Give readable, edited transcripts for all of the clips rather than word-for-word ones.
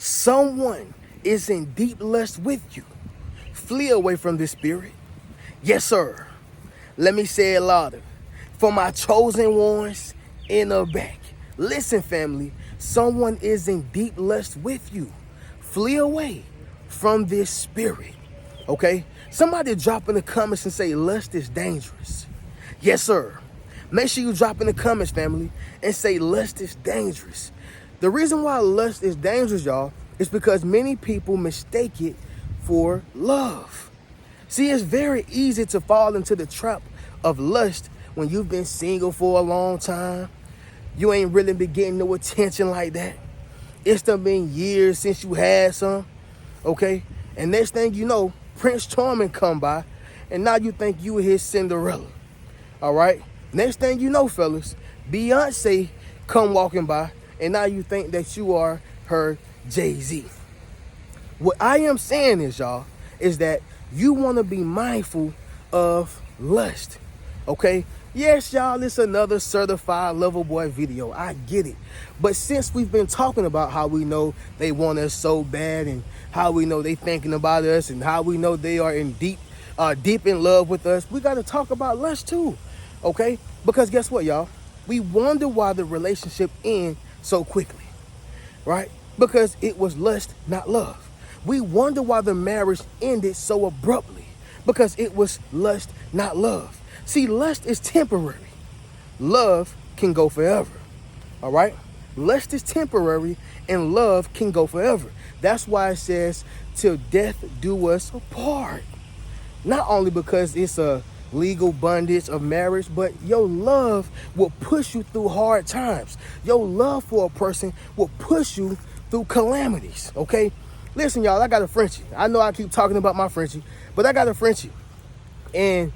someone is in deep lust with you, flee away from this spirit. Yes, sir. Let me say it louder. For my chosen ones in the back. Listen, family, someone is in deep lust with you. Flee away from this spirit. Okay? Somebody drop in the comments and say lust is dangerous. Yes, sir. Make sure you drop in the comments, family, and say lust is dangerous. The reason why lust is dangerous, y'all, is because many people mistake it for love. See, it's very easy to fall into the trap of lust when you've been single for a long time. You ain't really been getting no attention like that. It's done been years since you had some, okay? And next thing you know, Prince Charming come by, and now you think you his Cinderella, all right? Next thing you know, fellas, Beyonce come walking by, and now you think that you are her Jay-Z. What I am saying is, y'all, is that you want to be mindful of lust, okay? Yes, y'all, it's another certified lover boy video. I get it. But since we've been talking about how we know they want us so bad and how we know they thinking about us and how we know they are in deep in love with us, we got to talk about lust too, okay? Because guess what, y'all? We wonder why the relationship ends so quickly, right? Because it was lust, not love. We wonder why the marriage ended so abruptly because it was lust, not love. See, lust is temporary. Love can go forever, all right? Lust is temporary and love can go forever. That's why it says, till death do us apart. Not only because it's a legal bondage of marriage, but your love will push you through hard times. Your love for a person will push you through calamities, okay? Listen, y'all, I got a Frenchie. I know I keep talking about my Frenchie, but I got a Frenchie. And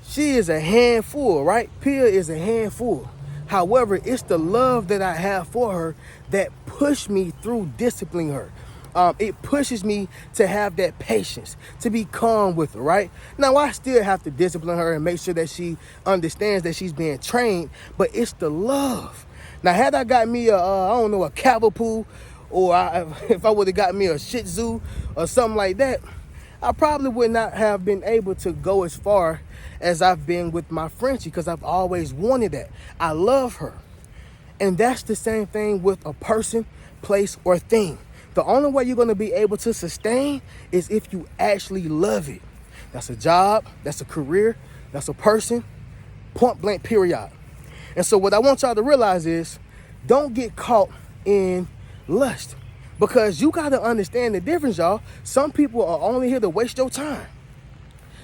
she is a handful, right? Pia is a handful. However, it's the love that I have for her that pushed me through disciplining her. It pushes me to have that patience, to be calm with her, right? Now, I still have to discipline her and make sure that she understands that she's being trained, but it's the love. Now, had I got me a Cavapoo, or if I would have got me a Shih Tzu or something like that, I probably would not have been able to go as far as I've been with my Frenchie because I've always wanted that. I love her. And that's the same thing with a person, place, or thing. The only way you're going to be able to sustain is if you actually love it. That's a job, that's a career, that's a person, point blank, period. And so what I want y'all to realize is don't get caught in lust. Because you got to understand the difference, y'all. Some people are only here to waste your time.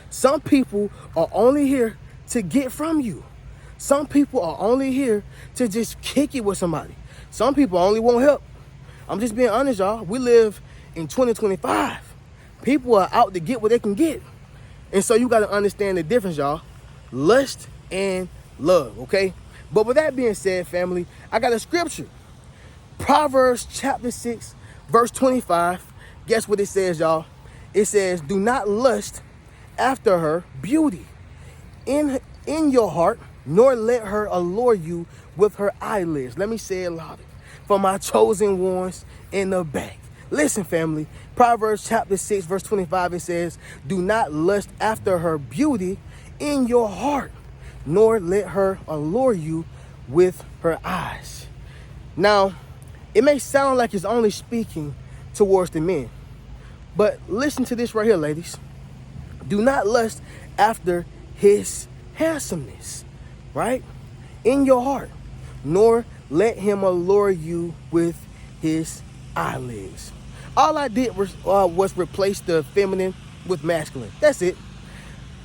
Some people are only here to get from you. Some people are only here to just kick it with somebody. Some people only want help. I'm just being honest, y'all. We live in 2025. People are out to get what they can get. And so you got to understand the difference, y'all. Lust and love, okay? But with that being said, family, I got a scripture. Proverbs chapter 6, verse 25. Guess what it says, y'all? It says, do not lust after her beauty in your heart, nor let her allure you with her eyelids. Let me say it louder. For my chosen ones in the back. Listen, family. Proverbs chapter 6, verse 25, it says, do not lust after her beauty in your heart, nor let her allure you with her eyes. Now, it may sound like it's only speaking towards the men, but listen to this right here, ladies. Do not lust after his handsomeness, right? In your heart, nor let him allure you with his eyelids. All I did was replace the feminine with masculine. That's it.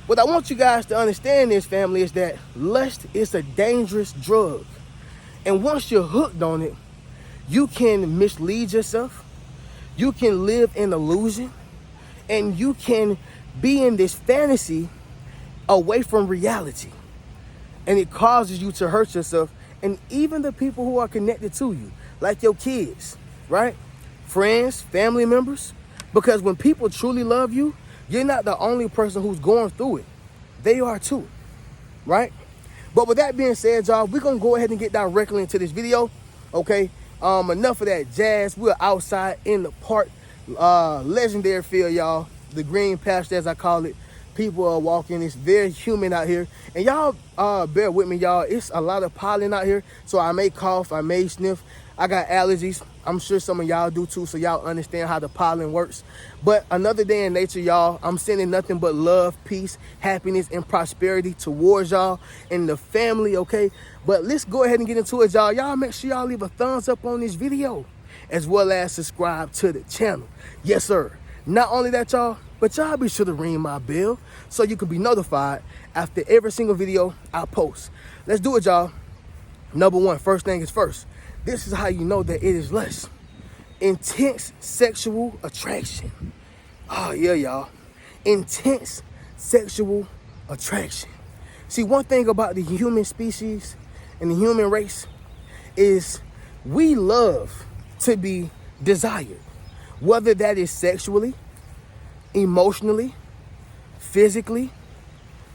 What I want you guys to understand is, family, is that lust is a dangerous drug. And once you're hooked on it, you can mislead yourself. You can live in illusion. And you can be in this fantasy away from reality. And it causes you to hurt yourself and even the people who are connected to you, like your kids, right? Friends, family members. Because when people truly love you, you're not the only person who's going through it. They are too, right? But with that being said, y'all, we're going to go ahead and get directly into this video, okay? Enough of that jazz. We're outside in the park. Legendary field, y'all. The green pasture, as I call it. People are walking. It's very humid out here. And y'all bear with me, y'all. It's a lot of pollen out here. So I may cough. I may sniff. I got allergies. I'm sure some of y'all do too, so y'all understand how the pollen works. But another day in nature, y'all. I'm sending nothing but love, peace, happiness, and prosperity towards y'all and the family, okay? But let's go ahead and get into it, y'all. Y'all make sure y'all leave a thumbs up on this video, as well as subscribe to the channel. Yes, sir. Not only that, y'all, but y'all be sure to ring my bell so you can be notified after every single video I post. Let's do it, y'all. Number one, first thing is first. This is how you know that it is lust. Intense sexual attraction. Oh, yeah, y'all. Intense sexual attraction. See, one thing about the human species and the human race is we love to be desired. Whether that is sexually, emotionally, physically,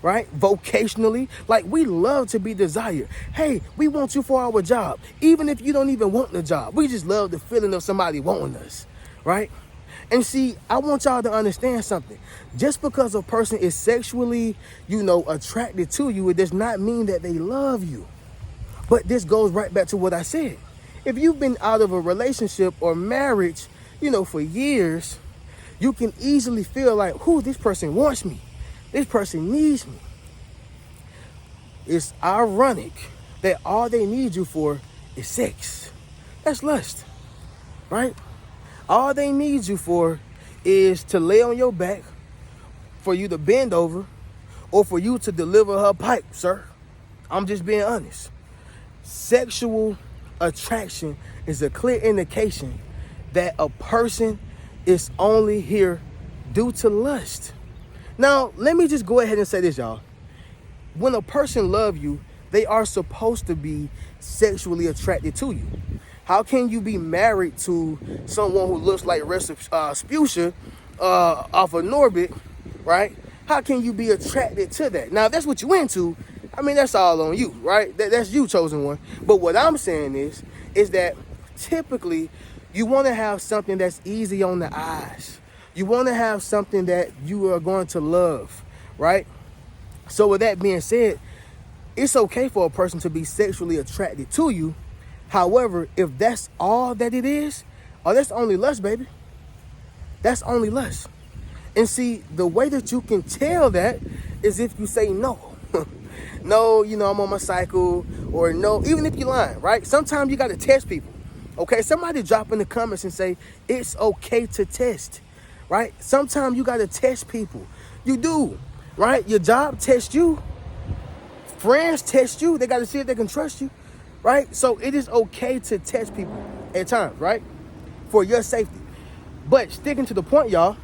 right? Vocationally. Like, we love to be desired. Hey, we want you for our job. Even if you don't even want the job. We just love the feeling of somebody wanting us, right? And see, I want y'all to understand something. Just because a person is sexually, attracted to you, it does not mean that they love you. But this goes right back to what I said. If you've been out of a relationship or marriage, for years, you can easily feel like, this person wants me. This person needs me. It's ironic that all they need you for is sex. That's lust, right? All they need you for is to lay on your back, for you to bend over, or for you to deliver her pipe, sir. I'm just being honest. Sexual attraction is a clear indication that a person is only here due to lust. Now, let me just go ahead and say this, y'all. When a person loves you, they are supposed to be sexually attracted to you. How can you be married to someone who looks like Rasputia off of Norbit, right? How can you be attracted to that? Now, if that's what you into, that's all on you, right? That's you, chosen one. But what I'm saying is that typically you want to have something that's easy on the eyes. You want to have something that you are going to love, right? So with that being said, it's okay for a person to be sexually attracted to you. However, if that's all that it is, that's only lust, baby. That's only lust. And see, the way that you can tell that is if you say no. No, I'm on my cycle, or no, even if you're lying, right? Sometimes you got to test people. Okay, somebody drop in the comments and say, it's okay to test, right? Sometimes you got to test people. You do, right? Your job tests you. Friends test you. They got to see if they can trust you, right? So it is okay to test people at times, right? For your safety. But sticking to the point, y'all,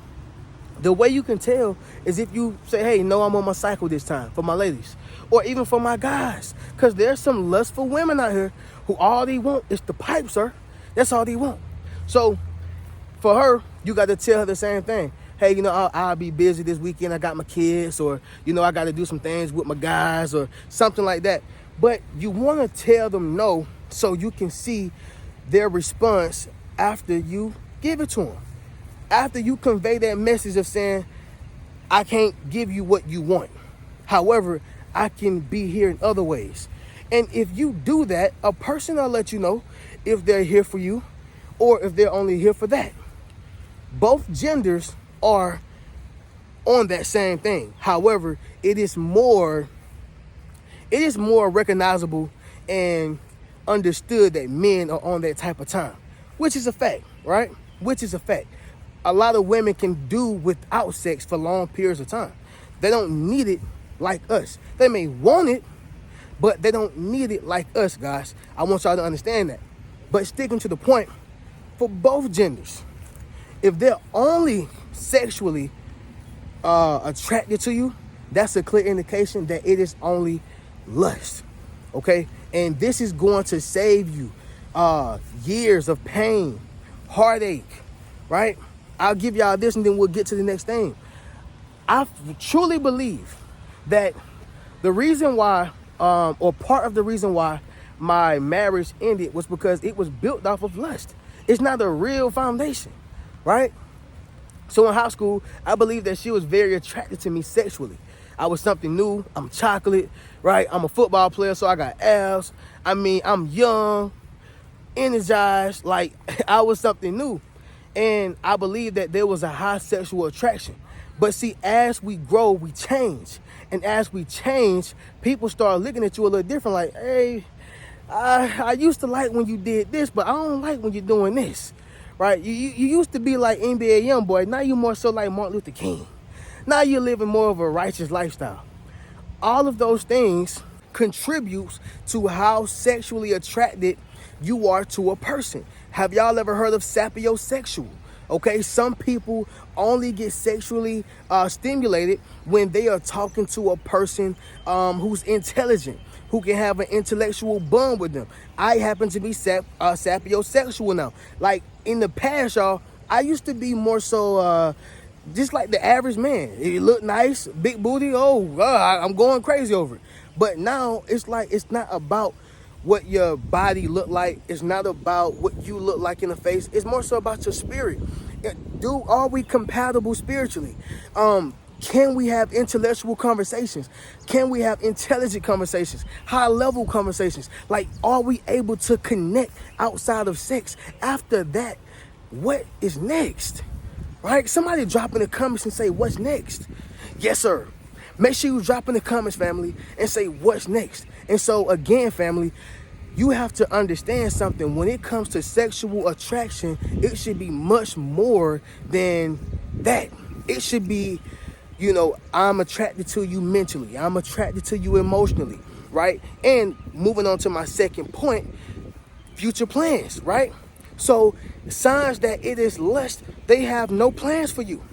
the way you can tell is if you say, hey, no, I'm on my cycle this time, for my ladies. Or even for my guys. Because there's some lustful women out here who all they want is the pipe, sir. That's all they want. So for her, you got to tell her the same thing. Hey, I'll be busy this weekend. I got my kids, or, I got to do some things with my guys or something like that. But you want to tell them no so you can see their response after you give it to them. After you convey that message of saying, I can't give you what you want. However, I can be here in other ways. And if you do that, a person will let you know if they're here for you or if they're only here for that. Both genders are on that same thing. However, it is more recognizable and understood that men are on that type of time, which is a fact, right? Which is a fact. A lot of women can do without sex for long periods of time. They don't need it like us. They may want it, but they don't need it like us, guys. I want y'all to understand that. But sticking to the point, for both genders, if they're only sexually attracted to you, that's a clear indication that it is only lust, okay? And this is going to save you years of pain, heartache, right? I'll give y'all this and then we'll get to the next thing. I truly believe that the reason why, or part of the reason why my marriage ended was because it was built off of lust. It's not a real foundation, right? So in high school, I believe that she was very attracted to me sexually. I was something new. I'm chocolate, right? I'm a football player, so I got abs. I mean, I'm young, energized, like I was something new. And I believe that there was a high sexual attraction. But see, as we grow, we change. And as we change, people start looking at you a little different, like, hey, I used to like when you did this, but I don't like when you're doing this, right? You used to be like NBA Youngboy. Now you more so like Martin Luther King. Now you're living more of a righteous lifestyle. All of those things contributes to how sexually attracted you are to a person. Have y'all ever heard of sapiosexual? Okay, some people only get sexually stimulated when they are talking to a person who's intelligent, who can have an intellectual bond with them. I happen to be sapiosexual now. Like in the past, y'all, I used to be more so just like the average man. It looked nice, big booty. I'm going crazy over it. But now it's like it's not about what your body look like. It's not about what you look like in the face. It's more so about your spirit. Are we compatible spiritually? Can we have intellectual conversations? Can we have intelligent conversations? High level conversations? Like, are we able to connect outside of sex? After that, what is next? Right? Somebody drop in the comments and say, what's next? Yes, sir. Make sure you drop in the comments, family, and say, what's next? And so, again, family, you have to understand something. When it comes to sexual attraction, it should be much more than that. It should be, I'm attracted to you mentally. I'm attracted to you emotionally, right? And moving on to my second point, future plans, right? So signs that it is lust, they have no plans for you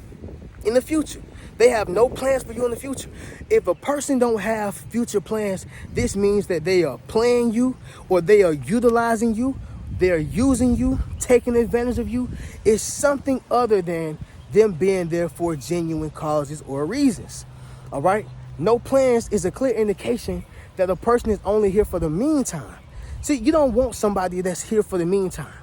in the future. They have no plans for you in the future. If a person don't have future plans, this means that they are playing you, or they are utilizing you, they're using you, taking advantage of you. It's something other than them being there for genuine causes or reasons. All right? No plans is a clear indication that a person is only here for the meantime. See, you don't want somebody that's here for the meantime.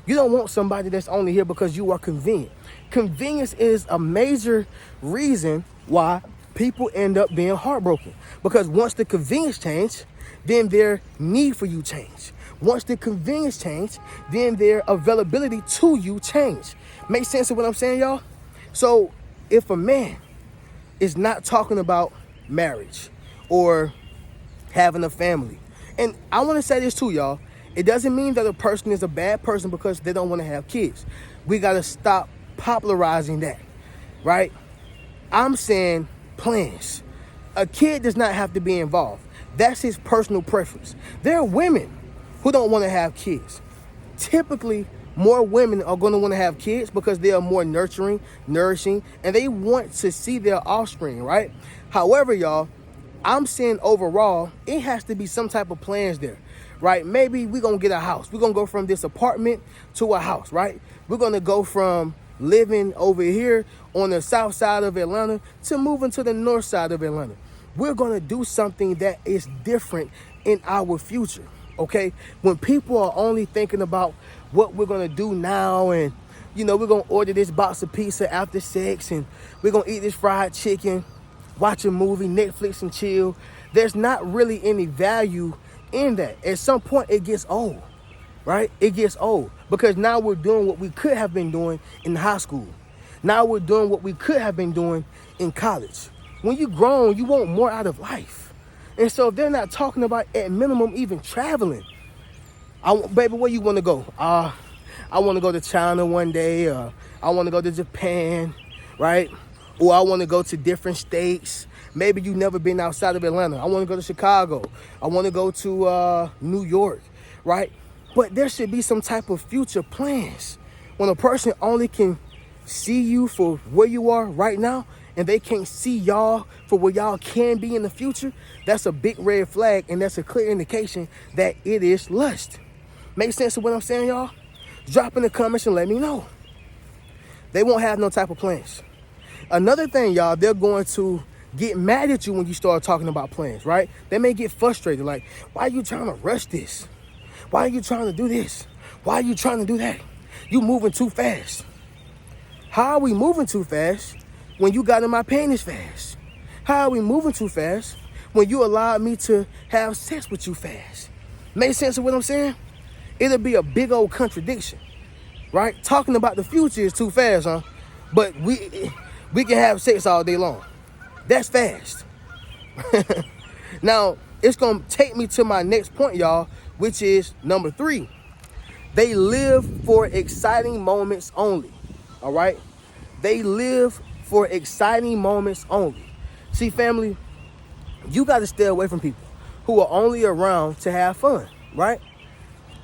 You don't want somebody that's only here because you are convenient. Convenience is a major reason why people end up being heartbroken. Because once the convenience change, then their need for you change. Once the convenience change, then their availability to you change. Make sense of what I'm saying, y'all? So if a man is not talking about marriage or having a family, and I want to say this too, y'all, it doesn't mean that a person is a bad person because they don't want to have kids. We got to stop popularizing that, right? I'm saying plans. A kid does not have to be involved. That's his personal preference. There are women who don't want to have kids. Typically, more women are going to want to have kids because they are more nurturing, nourishing, and they want to see their offspring, right? However, y'all, I'm saying overall, it has to be some type of plans there, right? Maybe we're going to get a house. We're going to go from this apartment to a house, right? We're going to go from living over here on the south side of Atlanta to moving to the north side of Atlanta. We're going to do something that is different in our future, okay? When people are only thinking about what we're going to do now and, we're going to order this box of pizza after sex and we're going to eat this fried chicken, watch a movie, Netflix and chill, there's not really any value in that. At some point, it gets old, right? It gets old because now we're doing what we could have been doing in high school. Now we're doing what we could have been doing in college. When you're grown, you want more out of life. And so if they're not talking about, at minimum, even traveling, baby, where you want to go? I want to go to China one day. I want to go to Japan, right? Or I want to go to different states. Maybe you've never been outside of Atlanta. I want to go to Chicago. I want to go to New York, right? But there should be some type of future plans. When a person only can see you for where you are right now, and they can't see y'all for where y'all can be in the future, that's a big red flag, and that's a clear indication that it is lust. Make sense of what I'm saying, y'all? Drop in the comments and let me know. They won't have no type of plans. Another thing, y'all, they're going to get mad at you when you start talking about plans, right? They may get frustrated, like, why are you trying to rush this? Why are you trying to do this? Why are you trying to do that? You moving too fast. How are we moving too fast when you got in my panties fast? How are we moving too fast when you allowed me to have sex with you fast? Make sense of what I'm saying? It'll be a big old contradiction, right? Talking about the future is too fast, huh? But we can have sex all day long. That's fast. Now, it's going to take me to my next point, y'all, which is number 3. They live for exciting moments only, all right? They live for exciting moments only. See, family, you got to stay away from people who are only around to have fun, right?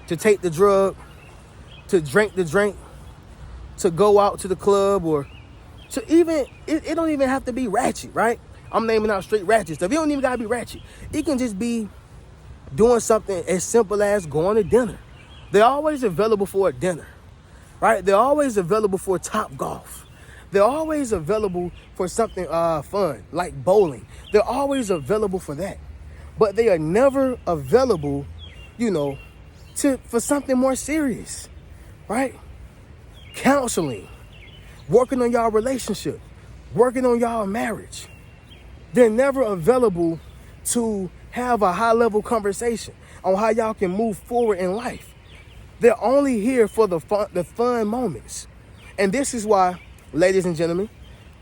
To take the drug, to drink the drink, to go out to the club, or to even, it don't even have to be ratchet, right? I'm naming out straight ratchet stuff. It don't even got to be ratchet. It can just be doing something as simple as going to dinner. They're always available for a dinner, right? They're always available for Top Golf. They're always available for something fun, like bowling. They're always available for that. But they are never available, for something more serious, right? Counseling, working on y'all relationship, working on y'all marriage. They're never available to have a high-level conversation on how y'all can move forward in life. They're only here for the fun moments. And this is why, ladies and gentlemen,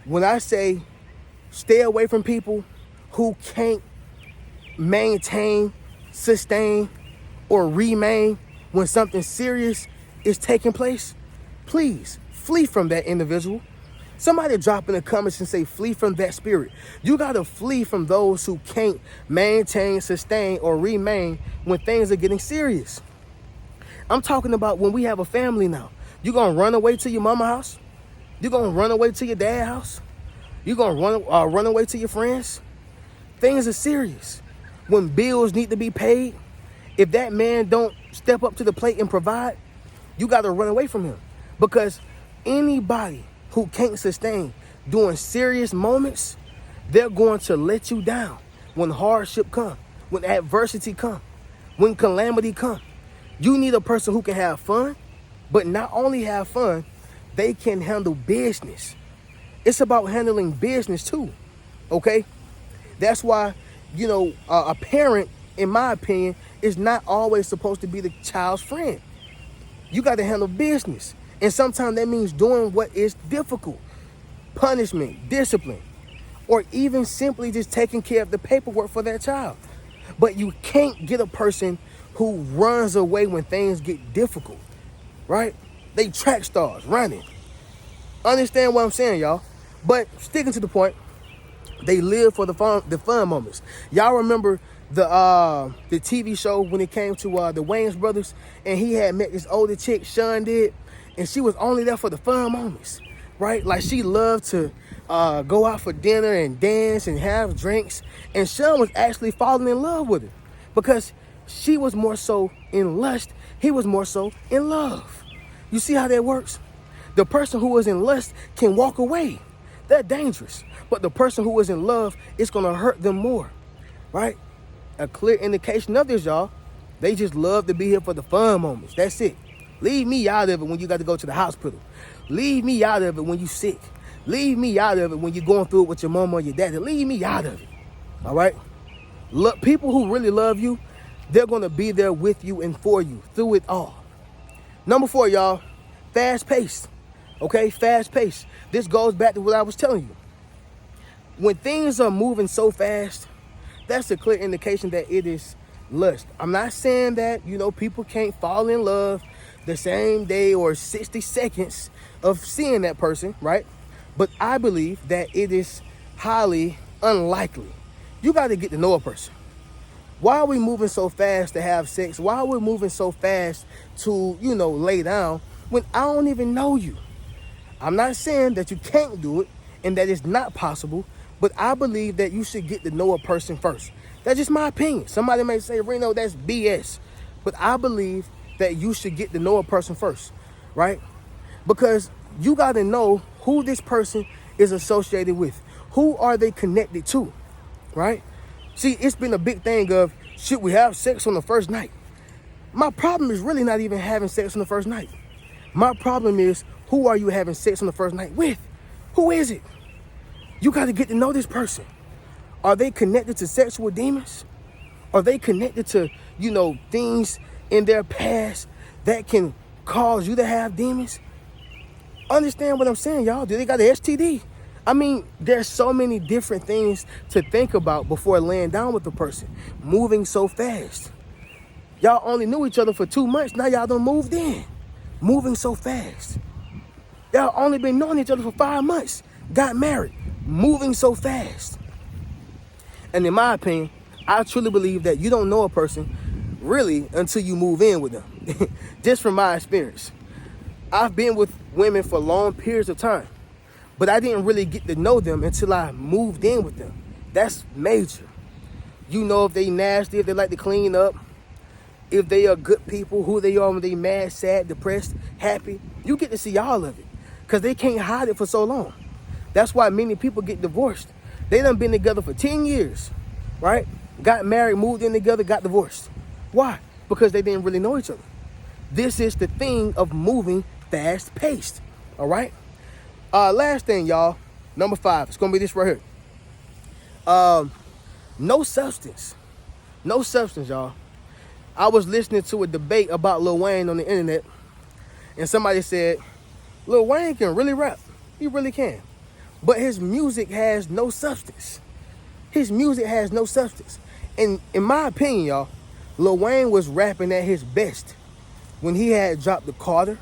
when I say stay away from people who can't maintain, sustain, or remain when something serious is taking place, please flee from that individual. Somebody drop in the comments and say, flee from that spirit. You got to flee from those who can't maintain, sustain, or remain when things are getting serious. I'm talking about when we have a family now. You going to run away to your mama house? You going to run away to your dad's house? You going to run away to your friends? Things are serious. When bills need to be paid, if that man don't step up to the plate and provide, you got to run away from him. Because anybody who can't sustain during serious moments, they're going to let you down when hardship come, when adversity come, when calamity come. You need a person who can have fun, but not only have fun, they can handle business. It's about handling business too, okay? That's why, a parent, in my opinion, is not always supposed to be the child's friend. You got to handle business. And sometimes that means doing what is difficult. Punishment, discipline, or even simply just taking care of the paperwork for that child. But you can't get a person who runs away when things get difficult, right? They track stars, running. Understand what I'm saying, y'all? But sticking to the point, they live for the fun moments. Y'all remember the TV show when it came to the Wayans brothers, and he had met this older chick, Sean did, and she was only there for the fun moments, right? Like she loved to go out for dinner and dance and have drinks, and Sean was actually falling in love with her because she was more so in lust, he was more so in love. You see how that works? The person who is in lust can walk away. They're dangerous. But the person who is in love, it's going to hurt them more, right? A clear indication of this, y'all. They just love to be here for the fun moments. That's it. Leave me out of it when you got to go to the hospital. Leave me out of it when you sick. Leave me out of it when you're going through it with your mama or your daddy. Leave me out of it, all right? Look, people who really love you, they're going to be there with you and for you through it all. Number 4, y'all, fast pace. Okay, fast pace. This goes back to what I was telling you. When things are moving so fast, that's a clear indication that it is lust. I'm not saying that, people can't fall in love the same day or 60 seconds of seeing that person, right? But I believe that it is highly unlikely. You got to get to know a person. Why are we moving so fast to have sex? Why are we moving so fast to, lay down when I don't even know you? I'm not saying that you can't do it and that it's not possible, but I believe that you should get to know a person first. That's just my opinion. Somebody may say, Reno, that's BS. But I believe that you should get to know a person first, right? Because you got to know who this person is associated with. Who are they connected to, right? See, it's been a big thing of, should we have sex on the first night? My problem is really not even having sex on the first night. My problem is, who are you having sex on the first night with? Who is it? You got to get to know this person. Are they connected to sexual demons? Are they connected to, things in their past that can cause you to have demons? Understand what I'm saying, y'all? Do they got an STD? I mean, there's so many different things to think about before laying down with the person. Moving so fast. Y'all only knew each other for 2 months. Now y'all done moved in. Moving so fast. Y'all only been knowing each other for 5 months. Got married. Moving so fast. And in my opinion, I truly believe that you don't know a person really until you move in with them. Just from my experience. I've been with women for long periods of time, but I didn't really get to know them until I moved in with them. That's major. You know if they nasty, if they like to clean up, if they are good people, who they are when they mad, sad, depressed, happy. You get to see all of it because they can't hide it for so long. That's why many people get divorced. They done been together for 10 years, right? Got married, moved in together, got divorced. Why? Because they didn't really know each other. This is the thing of moving fast-paced, all right? Last thing, y'all, number 5. It's going to be this right here. No substance. No substance, y'all. I was listening to a debate about Lil Wayne on the internet, and somebody said, Lil Wayne can really rap. He really can. But his music has no substance. His music has no substance. And in my opinion, y'all, Lil Wayne was rapping at his best when he had dropped the Carter,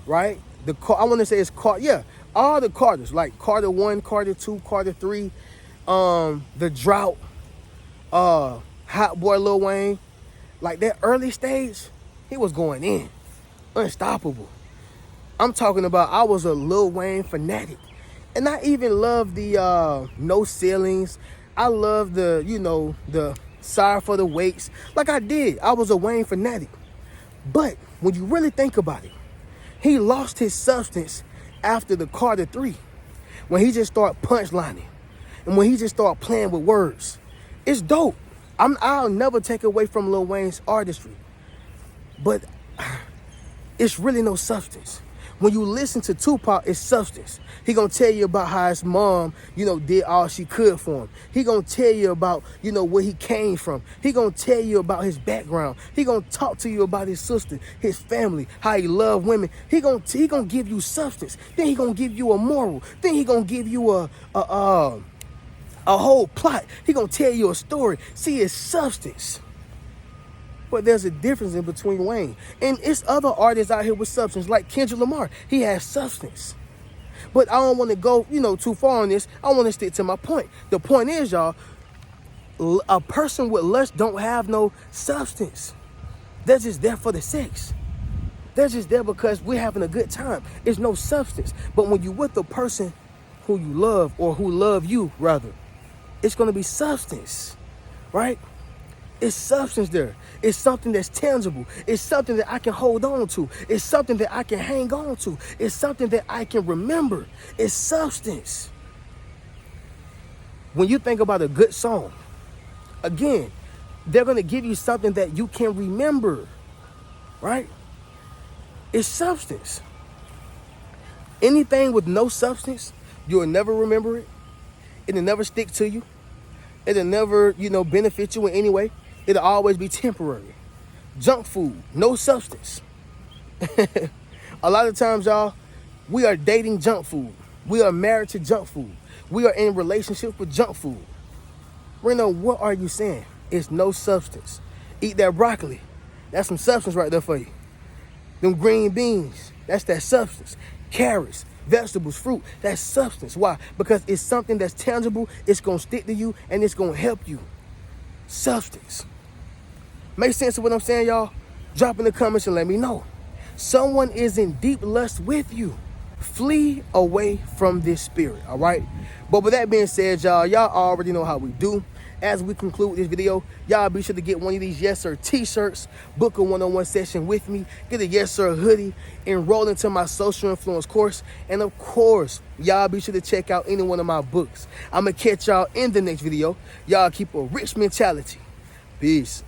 right? I want to say it's Carter. Yeah, all the Carters, like Carter 1, Carter 2, Carter 3, The Drought, Hot Boy Lil Wayne. Like that early stage, he was going in. Unstoppable. I'm talking about I was a Lil Wayne fanatic. And I even love the No Ceilings. I love the Sorry for the Wakes. Like I did. I was a Wayne fanatic. But when you really think about it, he lost his substance after the Carter 3. When he just started punchlining. And when he just started playing with words. It's dope. I'll never take away from Lil Wayne's artistry. But it's really no substance. When you listen to Tupac, it's substance. He gonna tell you about how his mom, did all she could for him. He gonna tell you about, where he came from. He gonna tell you about his background. He gonna talk to you about his sister, his family, how he loved women. He gonna give you substance. Then he gonna give you a moral. Then he gonna give you a whole plot. He gonna tell you a story. See, it's substance. But there's a difference in between Wayne. And it's other artists out here with substance, like Kendrick Lamar. He has substance. But I don't want to go, too far on this. I want to stick to my point. The point is, y'all, a person with lust don't have no substance. They're just there for the sex. They're just there because we're having a good time. It's no substance. But when you're with the person who you love, or who love you, rather, it's going to be substance, right? It's substance there. It's something that's tangible. It's something that I can hold on to. It's something that I can hang on to. It's something that I can remember. It's substance. When you think about a good song, again, they're going to give you something that you can remember, right? It's substance. Anything with no substance, you'll never remember it. It'll never stick to you. It'll never, benefit you in any way. It'll always be temporary. Junk food, no substance. A lot of times, y'all, we are dating junk food. We are married to junk food. We are in relationships with junk food. Reno, what are you saying? It's no substance. Eat that broccoli. That's some substance right there for you. Them green beans, that's that substance. Carrots, vegetables, fruit, that's substance. Why? Because it's something that's tangible, it's going to stick to you, and it's going to help you. Substance. Make sense of what I'm saying, y'all? Drop in the comments and let me know. Someone is in deep lust with you. Flee away from this spirit, all right? But with that being said, y'all already know how we do. As we conclude this video, y'all be sure to get one of these Yes Sir t-shirts, book a one-on-one session with me, get a Yes Sir hoodie, enroll into my social influence course, and of course, y'all be sure to check out any one of my books. I'm going to catch y'all in the next video. Y'all keep a rich mentality. Peace.